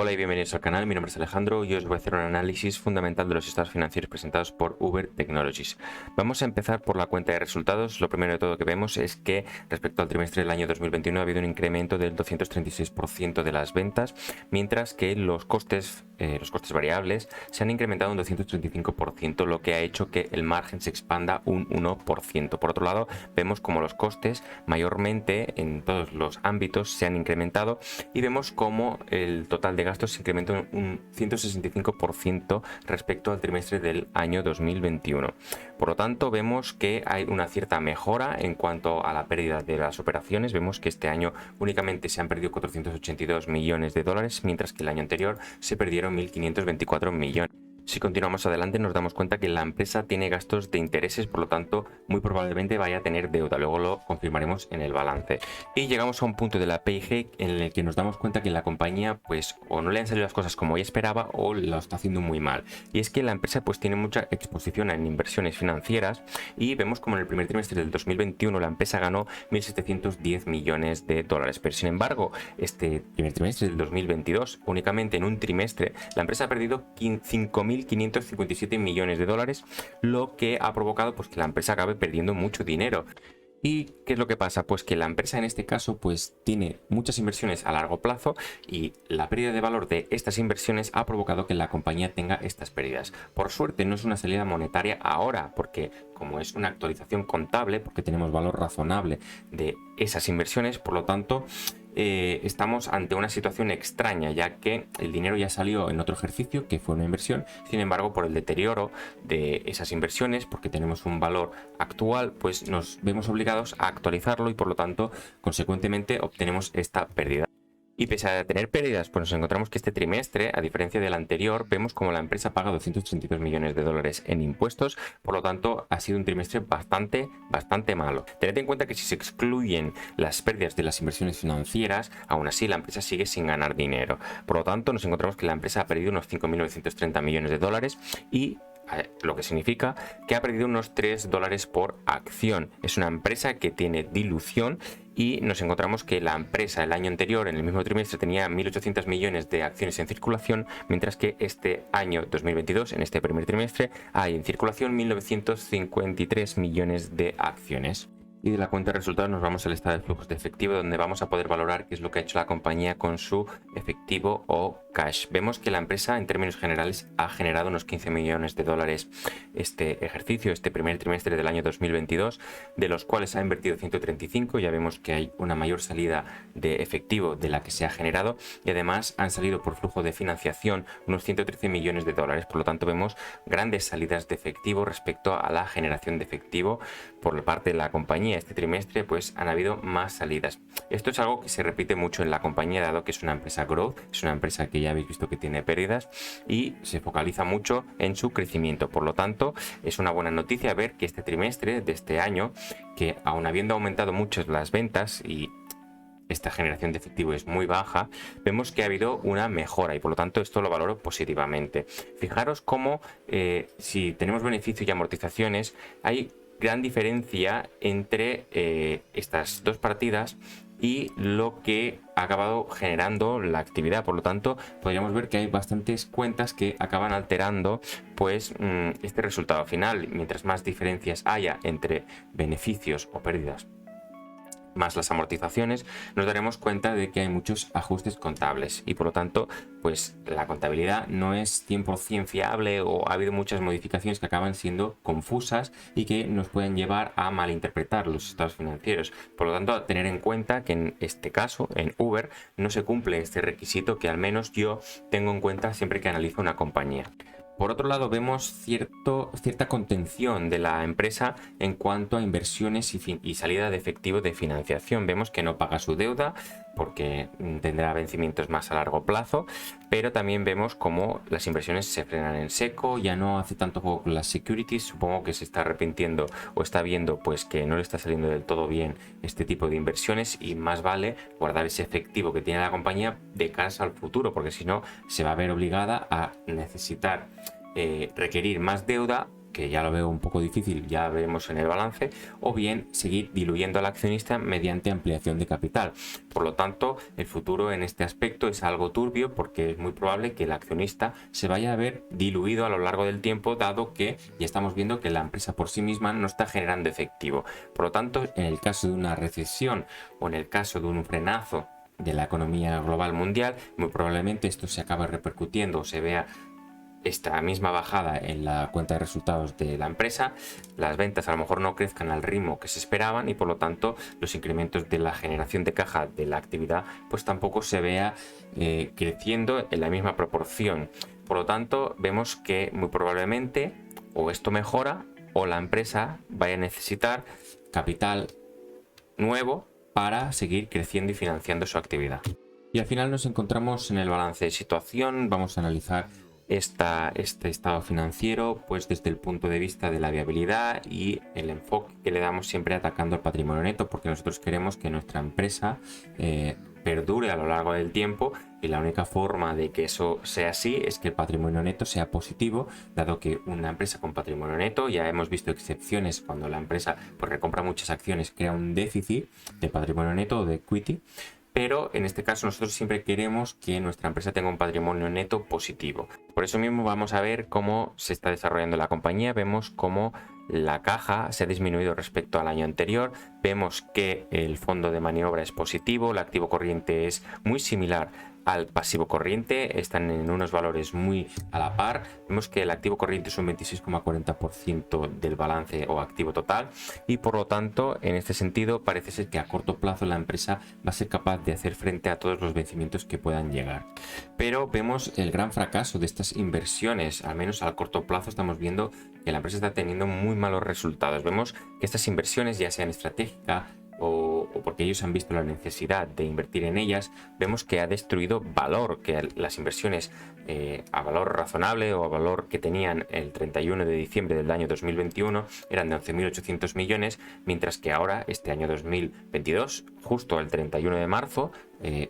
Hola y bienvenidos al canal, mi nombre es Alejandro y hoy os voy a hacer un análisis fundamental de los estados financieros presentados por Uber Technologies. Vamos a empezar por la cuenta de resultados. Lo primero de todo que vemos es que respecto al trimestre del año 2021 ha habido un incremento del 236% de las ventas, mientras que los costes variables se han incrementado un 235%, lo que ha hecho que el margen se expanda un 1%. Por otro lado, vemos como los costes mayormente en todos los ámbitos se han incrementado y vemos como el total de gastos se incrementó un 165% respecto al trimestre del año 2021. Por lo tanto, vemos que hay una cierta mejora en cuanto a la pérdida de las operaciones. Vemos que este año únicamente se han perdido 482 millones de dólares, mientras que el año anterior se perdieron 1.524 millones. Si continuamos adelante nos damos cuenta que la empresa tiene gastos de intereses, por lo tanto muy probablemente vaya a tener deuda, luego lo confirmaremos en el balance. Y llegamos a un punto de la P&G en el que nos damos cuenta que la compañía pues o no le han salido las cosas como ella esperaba o lo está haciendo muy mal. Y es que la empresa pues tiene mucha exposición en inversiones financieras y vemos como en el primer trimestre del 2021 la empresa ganó 1.710 millones de dólares, pero sin embargo este primer trimestre del 2022 únicamente en un trimestre la empresa ha perdido 5.557 millones de dólares, lo que ha provocado pues que la empresa acabe perdiendo mucho dinero. ¿Y qué es lo que pasa? Pues que la empresa en este caso pues tiene muchas inversiones a largo plazo y la pérdida de valor de estas inversiones ha provocado que la compañía tenga estas pérdidas. Por suerte no es una salida monetaria ahora, porque como es una actualización contable, porque tenemos valor razonable de esas inversiones, por lo tanto estamos ante una situación extraña, ya que el dinero ya salió en otro ejercicio que fue una inversión. Sin embargo, por el deterioro de esas inversiones, porque tenemos un valor actual, pues nos vemos obligados a actualizarlo y por lo tanto consecuentemente obtenemos esta pérdida. Y pese a tener pérdidas, pues nos encontramos que este trimestre, a diferencia del anterior, vemos como la empresa paga 232 millones de dólares en impuestos, por lo tanto ha sido un trimestre bastante malo. Tened en cuenta que si se excluyen las pérdidas de las inversiones financieras, aún así la empresa sigue sin ganar dinero. Por lo tanto, nos encontramos que la empresa ha perdido unos 5.930 millones de dólares y lo que significa que ha perdido unos 3 dólares por acción. Es una empresa que tiene dilución y nos encontramos que la empresa el año anterior, en el mismo trimestre, tenía 1.800 millones de acciones en circulación, mientras que este año 2022, en este primer trimestre, hay en circulación 1.953 millones de acciones. Y de la cuenta de resultados nos vamos al estado de flujos de efectivo, donde vamos a poder valorar qué es lo que ha hecho la compañía con su efectivo o cash. Vemos que la empresa en términos generales ha generado unos 15 millones de dólares este ejercicio, este primer trimestre del año 2022, de los cuales ha invertido 135. Ya vemos que hay una mayor salida de efectivo de la que se ha generado y además han salido por flujo de financiación unos 113 millones de dólares. Por lo tanto vemos grandes salidas de efectivo respecto a la generación de efectivo por parte de la compañía. Este trimestre pues han habido más salidas. Esto es algo que se repite mucho en la compañía, dado que es una empresa growth, es una empresa que ya habéis visto que tiene pérdidas y se focaliza mucho en su crecimiento. Por lo tanto, es una buena noticia ver que este trimestre de este año, que aun habiendo aumentado mucho las ventas y esta generación de efectivo es muy baja, vemos que ha habido una mejora y por lo tanto esto lo valoro positivamente. Fijaros cómo si tenemos beneficio y amortizaciones, hay gran diferencia entre estas dos partidas y lo que ha acabado generando la actividad. Por lo tanto, podríamos ver que hay bastantes cuentas que acaban alterando pues este resultado final. Mientras más diferencias haya entre beneficios o pérdidas más las amortizaciones, nos daremos cuenta de que hay muchos ajustes contables y por lo tanto pues la contabilidad no es 100% fiable o ha habido muchas modificaciones que acaban siendo confusas y que nos pueden llevar a malinterpretar los estados financieros. Por lo tanto, a tener en cuenta que en este caso, en Uber, no se cumple este requisito que al menos yo tengo en cuenta siempre que analizo una compañía. Por otro lado, vemos cierta contención de la empresa en cuanto a inversiones y salida de efectivo de financiación. Vemos que no paga su deuda porque tendrá vencimientos más a largo plazo, pero también vemos cómo las inversiones se frenan en seco, ya no hace tanto juego con las securities. Supongo que se está arrepintiendo o está viendo pues que no le está saliendo del todo bien este tipo de inversiones y más vale guardar ese efectivo que tiene la compañía de cara al futuro, porque si no se va a ver obligada a necesitar requerir más deuda que ya lo veo un poco difícil, ya veremos en el balance, o bien seguir diluyendo al accionista mediante ampliación de capital. Por lo tanto, el futuro en este aspecto es algo turbio, porque es muy probable que el accionista se vaya a ver diluido a lo largo del tiempo, dado que ya estamos viendo que la empresa por sí misma no está generando efectivo. Por lo tanto, en el caso de una recesión o en el caso de un frenazo de la economía global mundial, muy probablemente esto se acabe repercutiendo o se vea esta misma bajada en la cuenta de resultados de la empresa, las ventas a lo mejor no crezcan al ritmo que se esperaban y por lo tanto los incrementos de la generación de caja de la actividad pues tampoco se vea creciendo en la misma proporción. Por lo tanto, vemos que muy probablemente o esto mejora o la empresa vaya a necesitar capital nuevo para seguir creciendo y financiando su actividad. Y al final nos encontramos en el balance de situación. Vamos a analizar este estado financiero pues desde el punto de vista de la viabilidad y el enfoque que le damos siempre atacando el patrimonio neto, porque nosotros queremos que nuestra empresa perdure a lo largo del tiempo, y la única forma de que eso sea así es que el patrimonio neto sea positivo, dado que una empresa con patrimonio neto, ya hemos visto excepciones cuando la empresa pues recompra muchas acciones, crea un déficit de patrimonio neto o de equity, pero en este caso nosotros siempre queremos que nuestra empresa tenga un patrimonio neto positivo. Por eso mismo vamos a ver cómo se está desarrollando la compañía. Vemos cómo la caja se ha disminuido respecto al año anterior, vemos que el fondo de maniobra es positivo, el activo corriente es muy similar al pasivo corriente, están en unos valores muy a la par. Vemos que el activo corriente es un 26,40% del balance o activo total, y por lo tanto en este sentido parece ser que a corto plazo la empresa va a ser capaz de hacer frente a todos los vencimientos que puedan llegar. Pero vemos el gran fracaso de estas inversiones, al menos a corto plazo estamos viendo que la empresa está teniendo muy malos resultados. Vemos que estas inversiones, ya sean estratégicas o porque ellos han visto la necesidad de invertir en ellas, vemos que ha destruido valor, que las inversiones a valor razonable o a valor que tenían el 31 de diciembre del año 2021 eran de 11.800 millones, mientras que ahora, este año 2022, justo el 31 de marzo,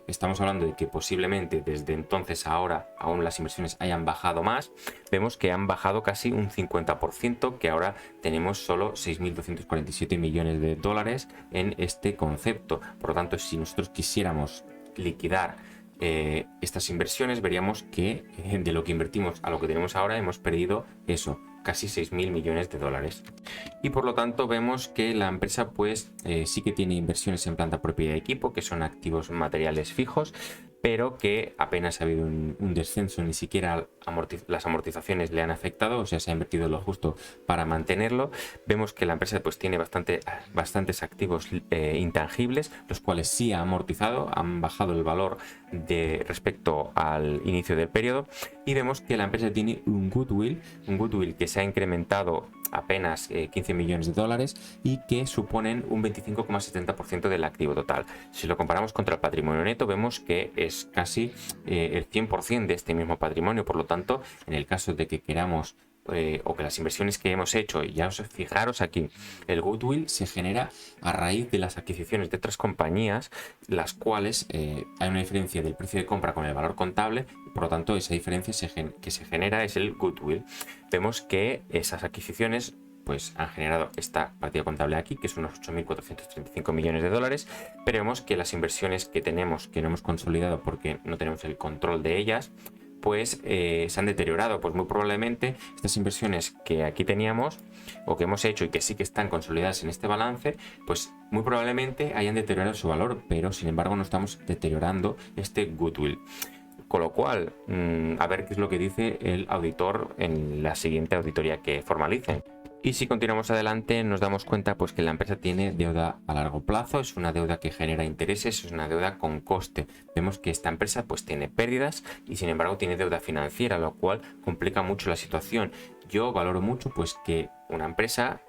estamos hablando de que posiblemente desde entonces a ahora aún las inversiones hayan bajado más. Vemos que han bajado casi un 50%, que ahora tenemos solo 6.247 millones de dólares en este concepto. Por lo tanto, si nosotros quisiéramos liquidar estas inversiones, veríamos que de lo que invertimos a lo que tenemos ahora hemos perdido eso, casi 6.000 millones de dólares. Y por lo tanto vemos que la empresa pues sí que tiene inversiones en planta propia y equipo, que son activos materiales fijos, pero que apenas ha habido un descenso, ni siquiera las amortizaciones le han afectado, o sea, se ha invertido lo justo para mantenerlo. Vemos que la empresa pues tiene bastantes activos intangibles, los cuales sí ha amortizado, han bajado el valor respecto al inicio del periodo, y vemos que la empresa tiene un goodwill que se ha incrementado apenas 15 millones de dólares y que suponen un 25,70% del activo total. Si lo comparamos contra el patrimonio neto, vemos que es casi el 100% de este mismo patrimonio. Por lo tanto, en el caso de que queramos o que las inversiones que hemos hecho, y ya fijaros aquí, el goodwill se genera a raíz de las adquisiciones de otras compañías, las cuales hay una diferencia del precio de compra con el valor contable, por lo tanto esa diferencia que se genera es el goodwill. Vemos que esas adquisiciones pues han generado esta partida contable aquí, que son unos 8.435 millones de dólares, pero vemos que las inversiones que tenemos, que no hemos consolidado porque no tenemos el control de ellas, pues se han deteriorado. Pues muy probablemente estas inversiones que aquí teníamos o que hemos hecho y que sí que están consolidadas en este balance, pues muy probablemente hayan deteriorado su valor, pero sin embargo no estamos deteriorando este goodwill. Con lo cual, a ver qué es lo que dice el auditor en la siguiente auditoría que formalicen. Y si continuamos adelante, nos damos cuenta pues que la empresa tiene deuda a largo plazo, es una deuda que genera intereses, es una deuda con coste. Vemos que esta empresa pues tiene pérdidas y sin embargo tiene deuda financiera, lo cual complica mucho la situación. Yo valoro mucho pues que una empresa,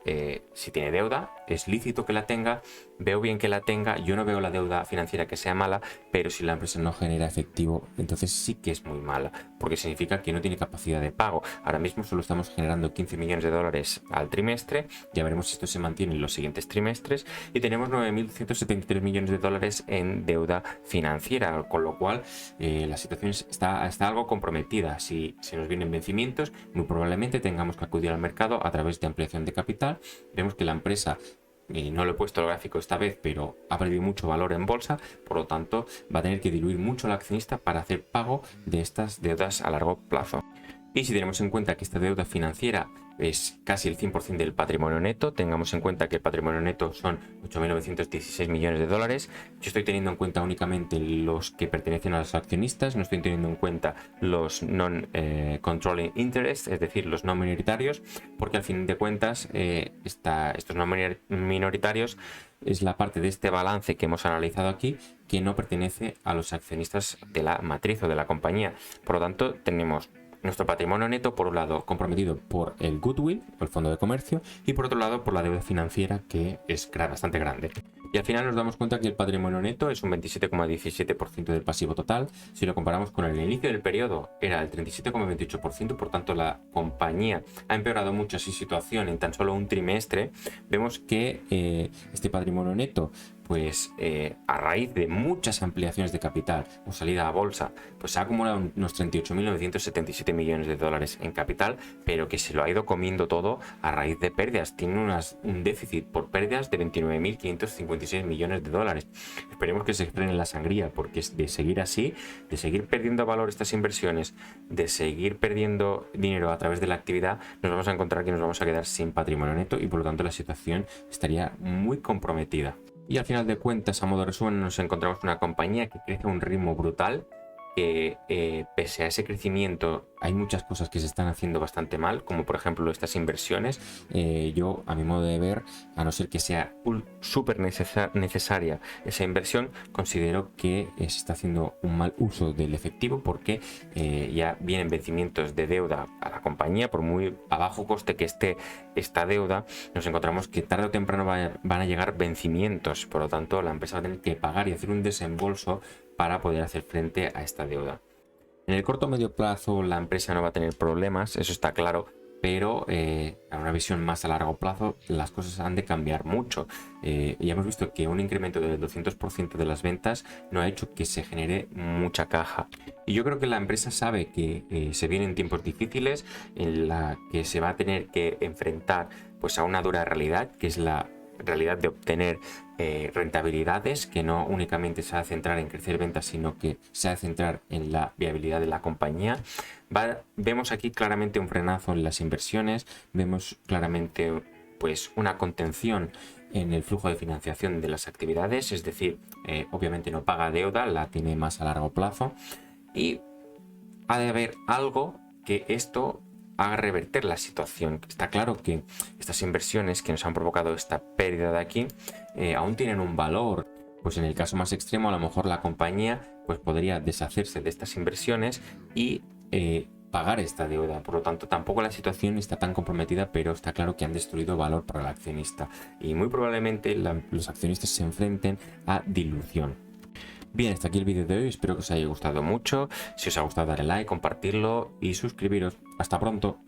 si tiene deuda, es lícito que la tenga, veo bien que la tenga, yo no veo la deuda financiera que sea mala, pero si la empresa no genera efectivo, entonces sí que es muy mala, porque significa que no tiene capacidad de pago. Ahora mismo solo estamos generando 15 millones de dólares al trimestre, ya veremos si esto se mantiene en los siguientes trimestres, y tenemos 9.173 millones de dólares en deuda financiera, con lo cual la situación está algo comprometida. Si se nos vienen vencimientos, muy probablemente tengamos que acudir al mercado a través de ampliación de capital. Vemos que la empresa, no lo he puesto el gráfico esta vez, pero ha perdido mucho valor en bolsa, por lo tanto va a tener que diluir mucho al accionista para hacer pago de estas deudas a largo plazo. Y si tenemos en cuenta que esta deuda financiera es casi el 100% del patrimonio neto, tengamos en cuenta que el patrimonio neto son 8.916 millones de dólares. Yo estoy teniendo en cuenta únicamente los que pertenecen a los accionistas, no estoy teniendo en cuenta los non-controlling interests, es decir, los no minoritarios, porque al fin de cuentas estos no minoritarios es la parte de este balance que hemos analizado aquí que no pertenece a los accionistas de la matriz o de la compañía. Por lo tanto, tenemos nuestro patrimonio neto, por un lado, comprometido por el goodwill, o el fondo de comercio, y por otro lado, por la deuda financiera, que es bastante grande. Y al final nos damos cuenta que el patrimonio neto es un 27,17% del pasivo total. Si lo comparamos con el inicio del periodo, era el 37,28%, por tanto la compañía ha empeorado mucho su situación en tan solo un trimestre. Vemos que este patrimonio neto, pues a raíz de muchas ampliaciones de capital o salida a bolsa, pues ha acumulado unos 38.977 millones de dólares en capital, pero que se lo ha ido comiendo todo a raíz de pérdidas. Tiene un déficit por pérdidas de 29.556 millones de dólares. Esperemos que se frene la sangría, porque es de seguir así, de seguir perdiendo valor estas inversiones, de seguir perdiendo dinero a través de la actividad, nos vamos a encontrar que nos vamos a quedar sin patrimonio neto y por lo tanto la situación estaría muy comprometida. Y al final de cuentas, a modo de resumen, nos encontramos una compañía que crece a un ritmo brutal, que pese a ese crecimiento hay muchas cosas que se están haciendo bastante mal, como por ejemplo estas inversiones. Yo, a mi modo de ver, a no ser que sea súper necesaria esa inversión, considero que se está haciendo un mal uso del efectivo, porque ya vienen vencimientos de deuda a la compañía. Por muy a bajo coste que esté esta deuda, nos encontramos que tarde o temprano van a llegar vencimientos. Por lo tanto, la empresa va a tener que pagar y hacer un desembolso para poder hacer frente a esta deuda. En el corto o medio plazo la empresa no va a tener problemas, eso está claro, pero a una visión más a largo plazo las cosas han de cambiar mucho. Ya hemos visto que un incremento del 200% de las ventas no ha hecho que se genere mucha caja. Y yo creo que la empresa sabe que se vienen tiempos difíciles en la que se va a tener que enfrentar pues a una dura realidad, que es la realidad de obtener rentabilidades, que no únicamente se va a centrar en crecer ventas, sino que se va a centrar en la viabilidad de la compañía. Vemos aquí claramente un frenazo en las inversiones, vemos claramente pues una contención en el flujo de financiación de las actividades, es decir, obviamente no paga deuda, la tiene más a largo plazo, y ha de haber algo que esto haga revertir la situación. Está claro que estas inversiones que nos han provocado esta pérdida de aquí aún tienen un valor. Pues en el caso más extremo, a lo mejor la compañía pues podría deshacerse de estas inversiones y pagar esta deuda. Por lo tanto, tampoco la situación está tan comprometida, pero está claro que han destruido valor para el accionista y muy probablemente los accionistas se enfrenten a dilución. Bien, hasta aquí el vídeo de hoy, espero que os haya gustado mucho. Si os ha gustado, darle like, compartirlo y suscribiros. Hasta pronto.